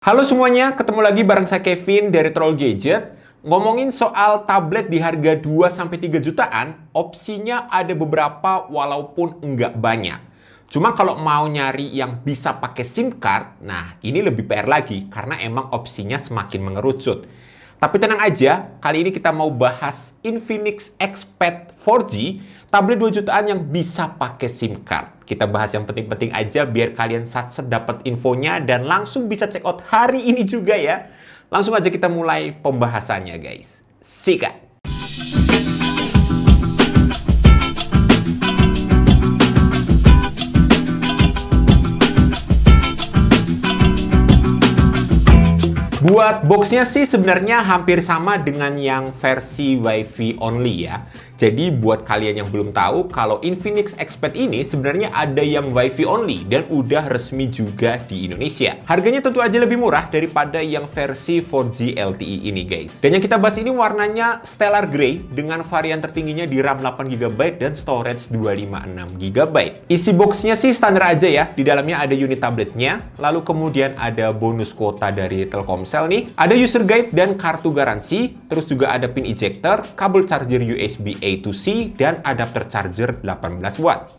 Halo semuanya, ketemu lagi bareng saya Kevin dari Troll Gadget. Ngomongin soal tablet di harga 2-3 jutaan, opsinya ada beberapa walaupun nggak banyak. Cuma kalau mau nyari yang bisa pakai SIM card, nah ini lebih PR lagi karena emang opsinya semakin mengerucut. Tapi tenang aja, kali ini kita mau bahas Infinix Xpad 4G, tablet 2 jutaan yang bisa pakai SIM card. Kita bahas yang penting-penting aja biar kalian satset dapat infonya dan langsung bisa check out hari ini juga ya. Langsung aja kita mulai pembahasannya guys. Sikat! Buat boxnya sih sebenarnya hampir sama dengan yang versi Wi-Fi only ya. Jadi buat kalian yang belum tahu, kalau Infinix Xpad ini sebenarnya ada yang Wi-Fi only dan udah resmi juga di Indonesia. Harganya tentu aja lebih murah daripada yang versi 4G LTE ini guys. Dan yang kita bahas ini warnanya Stellar Grey dengan varian tertingginya di RAM 8GB dan storage 256GB. Isi boxnya sih standar aja ya. Di dalamnya ada unit tabletnya, lalu kemudian ada bonus kuota dari Telkomsel nih, ada user guide dan kartu garansi, terus juga ada pin ejector, kabel charger USB A to C, dan adapter charger 18 watt.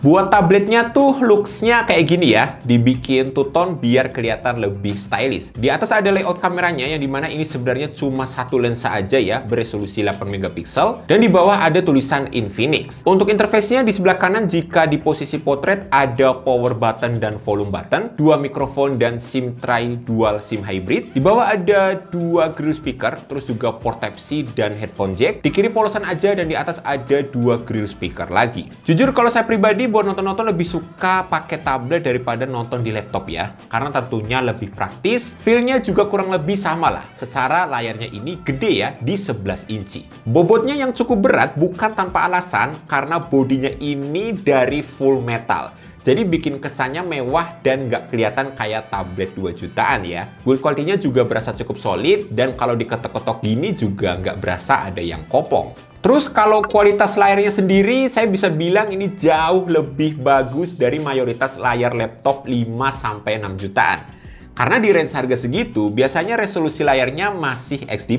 Buat tabletnya tuh looks-nya kayak gini ya, dibikin two-tone biar kelihatan lebih stylish. Di atas ada layout kameranya yang dimana ini sebenarnya cuma satu lensa aja ya, beresolusi 8MP. Dan di bawah ada tulisan Infinix. Untuk interface-nya di sebelah kanan jika di posisi portrait ada power button dan volume button, dua mikrofon dan SIM tray dual SIM hybrid. Di bawah ada dua grill speaker, terus juga port Type-C dan headphone jack. Di kiri polosan aja dan di atas ada dua grill speaker lagi. Jujur kalau saya pribadi buat nonton-nonton lebih suka pakai tablet daripada nonton di laptop ya, karena tentunya lebih praktis, feel-nya juga kurang lebih sama lah. Secara layarnya ini gede ya, di 11 inci. Bobotnya yang cukup berat bukan tanpa alasan, karena bodinya ini dari full metal. Jadi bikin kesannya mewah dan nggak kelihatan kayak tablet 2 jutaan ya. Build quality-nya juga berasa cukup solid, dan kalau diketok-ketok gini juga nggak berasa ada yang kopong. Terus kalau kualitas layarnya sendiri, saya bisa bilang ini jauh lebih bagus dari mayoritas layar laptop 5-6 jutaan. Karena di range harga segitu, biasanya resolusi layarnya masih XD+.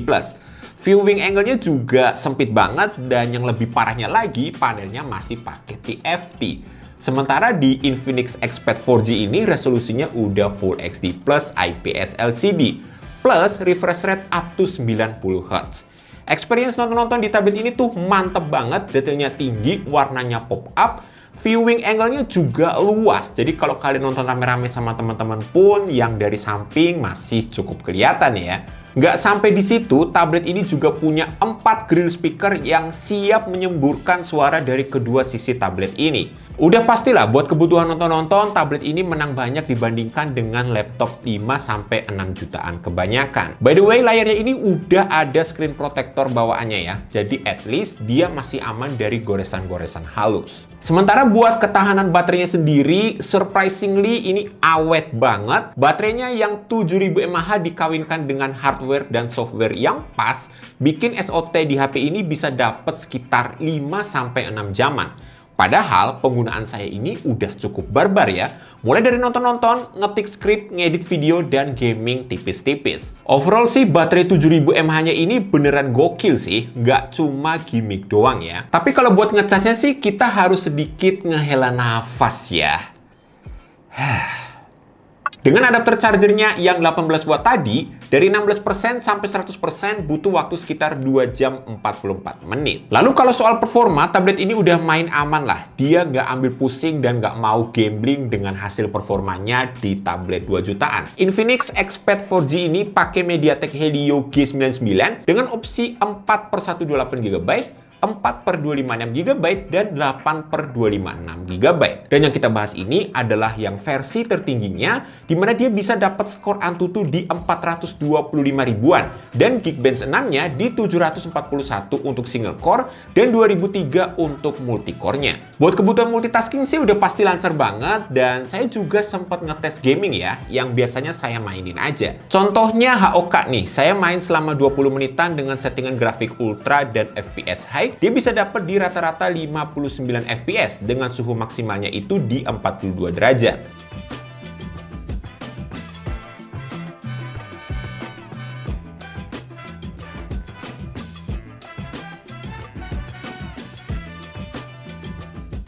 Viewing angle-nya juga sempit banget, dan yang lebih parahnya lagi, panelnya masih pakai TFT. Sementara di Infinix Xpad 4G ini resolusinya udah Full HD plus IPS LCD, plus refresh rate up to 90Hz. Experience nonton-nonton di tablet ini tuh mantep banget, detailnya tinggi, warnanya pop up, viewing angle-nya juga luas. Jadi kalau kalian nonton rame-rame sama teman-teman pun yang dari samping masih cukup kelihatan ya. Nggak sampai di situ, tablet ini juga punya 4 grill speaker yang siap menyemburkan suara dari kedua sisi tablet ini. Udah pastilah buat kebutuhan nonton-nonton, tablet ini menang banyak dibandingkan dengan laptop 5-6 jutaan kebanyakan. By the way, layarnya ini udah ada screen protector bawaannya ya. Jadi at least dia masih aman dari goresan-goresan halus. Sementara buat ketahanan baterainya sendiri, surprisingly ini awet banget. Baterainya yang 7000 mAh dikawinkan dengan hardware dan software yang pas, bikin SOT di HP ini bisa dapat sekitar 5-6 jaman. Padahal penggunaan saya ini udah cukup barbar ya. Mulai dari nonton-nonton, ngetik skrip, ngedit video, dan gaming tipis-tipis. Overall sih baterai 7000 mAh-nya ini beneran gokil sih. Nggak cuma gimmick doang ya. Tapi kalau buat ngecasnya sih kita harus sedikit ngehela nafas ya. Dengan adapter chargernya yang 18 watt tadi, dari 16% sampai 100% butuh waktu sekitar 2 jam 44 menit. Lalu kalau soal performa, tablet ini udah main aman lah. Dia nggak ambil pusing dan nggak mau gambling dengan hasil performanya di tablet 2 jutaan. Infinix Xpad 4G ini pakai MediaTek Helio G99 dengan opsi 4/128GB, 4/256GB, dan 8/256GB. Dan yang kita bahas ini adalah yang versi tertingginya, di mana dia bisa dapat skor Antutu di 425 ribuan, dan Geekbench 6-nya di 741 untuk single core, dan 2003 untuk multicore-nya. Buat kebutuhan multitasking sih udah pasti lancar banget, dan saya juga sempat ngetes gaming ya, yang biasanya saya mainin aja. Contohnya HOK nih, saya main selama 20 menitan dengan settingan grafik ultra dan FPS high, dia bisa dapat di rata-rata 59 fps dengan suhu maksimalnya itu di 42 derajat.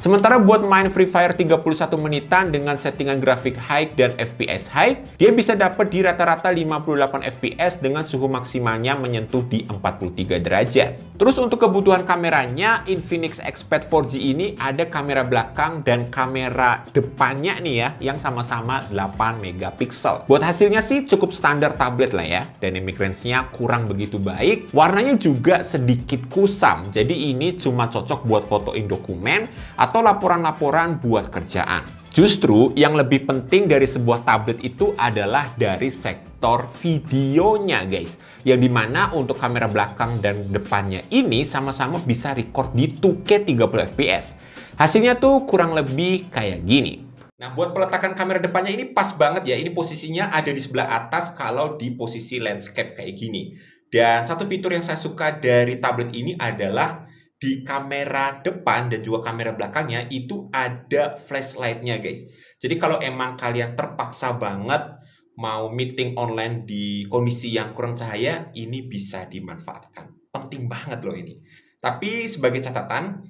Sementara buat main Free Fire 31 menitan dengan settingan grafik high dan FPS high, dia bisa dapat di rata-rata 58 FPS dengan suhu maksimalnya menyentuh di 43 derajat. Terus untuk kebutuhan kameranya, Infinix Expert 4G ini ada kamera belakang dan kamera depannya nih ya, yang sama-sama 8 megapiksel. Buat hasilnya sih cukup standar tablet lah ya. Dynamic range-nya kurang begitu baik. Warnanya juga sedikit kusam, jadi ini cuma cocok buat fotoin dokumen atau laporan-laporan buat kerjaan. Justru yang lebih penting dari sebuah tablet itu adalah dari sektor videonya guys. Yang dimana untuk kamera belakang dan depannya ini sama-sama bisa record di 2K 30 fps. Hasilnya tuh kurang lebih kayak gini. Nah, buat peletakan kamera depannya ini pas banget ya. Ini posisinya ada di sebelah atas kalau di posisi landscape kayak gini. Dan satu fitur yang saya suka dari tablet ini adalah di kamera depan dan juga kamera belakangnya itu ada flashlight-nya guys. Jadi kalau emang kalian terpaksa banget mau meeting online di kondisi yang kurang cahaya, ini bisa dimanfaatkan. Penting banget loh ini. Tapi sebagai catatan,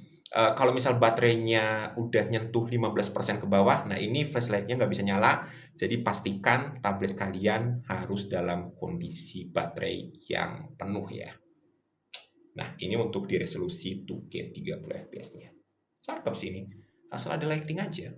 kalau misal baterainya udah nyentuh 15% ke bawah, nah ini flashlight-nya nggak bisa nyala. Jadi pastikan tablet kalian harus dalam kondisi baterai yang penuh ya. Nah, ini untuk di resolusi 2K 30 fps-nya. Cakep sih ini. Asal ada lighting aja.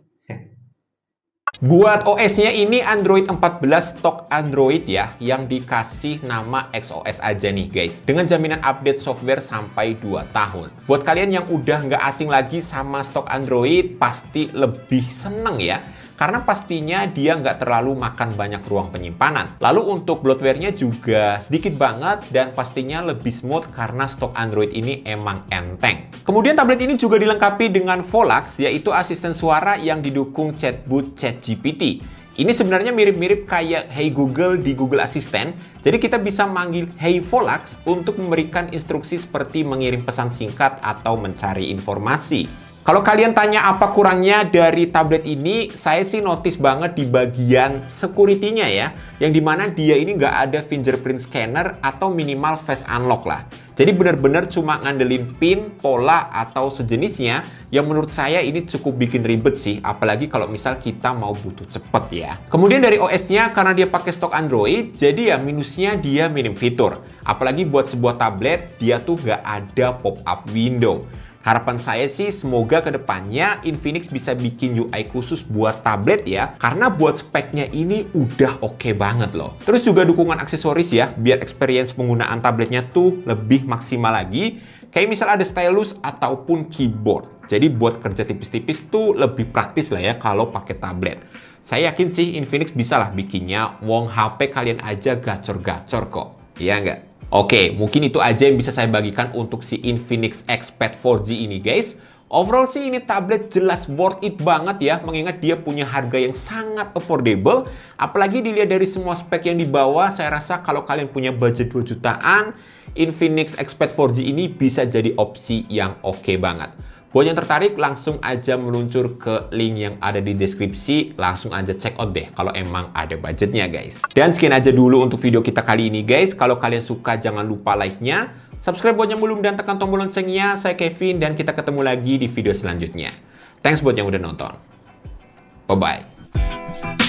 Buat OS-nya ini Android 14 stok Android ya, yang dikasih nama XOS aja nih guys. Dengan jaminan update software sampai 2 tahun. Buat kalian yang udah nggak asing lagi sama stok Android, pasti lebih seneng ya. Karena pastinya dia nggak terlalu makan banyak ruang penyimpanan. Lalu untuk bloatware-nya juga sedikit banget dan pastinya lebih smooth karena stok Android ini emang enteng. Kemudian tablet ini juga dilengkapi dengan Volax, yaitu asisten suara yang didukung chatbot ChatGPT. Ini sebenarnya mirip-mirip kayak Hey Google di Google Assistant. Jadi kita bisa manggil Hey Volax untuk memberikan instruksi seperti mengirim pesan singkat atau mencari informasi. Kalau kalian tanya apa kurangnya dari tablet ini, saya sih notice banget di bagian security-nya ya. Yang dimana dia ini nggak ada fingerprint scanner atau minimal face unlock lah. Jadi benar-benar cuma ngandelin pin, pola, atau sejenisnya yang menurut saya ini cukup bikin ribet sih. Apalagi kalau misal kita mau butuh cepet ya. Kemudian dari OS-nya karena dia pakai stok Android, jadi ya minusnya dia minim fitur. Apalagi buat sebuah tablet, dia tuh nggak ada pop-up window. Harapan saya sih semoga kedepannya Infinix bisa bikin UI khusus buat tablet ya. Karena buat speknya ini udah oke banget loh. Terus juga dukungan aksesoris ya, biar experience penggunaan tabletnya tuh lebih maksimal lagi. Kayak misal ada stylus ataupun keyboard. Jadi buat kerja tipis-tipis tuh lebih praktis lah ya kalau pakai tablet. Saya yakin sih Infinix bisa lah bikinnya, wong HP kalian aja gacor-gacor kok. Iya nggak? Oke, mungkin itu aja yang bisa saya bagikan untuk si Infinix Expert 4G ini guys. Overall sih ini tablet jelas worth it banget ya, mengingat dia punya harga yang sangat affordable. Apalagi dilihat dari semua spek yang dibawa, saya rasa kalau kalian punya budget 2 jutaan, Infinix Expert 4G ini bisa jadi opsi yang oke banget. Buat yang tertarik, langsung aja meluncur ke link yang ada di deskripsi. Langsung aja check out deh kalau emang ada budgetnya guys. Dan sekian aja dulu untuk video kita kali ini guys. Kalau kalian suka jangan lupa like-nya, subscribe buat yang belum, dan tekan tombol loncengnya. Saya Kevin dan kita ketemu lagi di video selanjutnya. Thanks buat yang udah nonton. Bye-bye.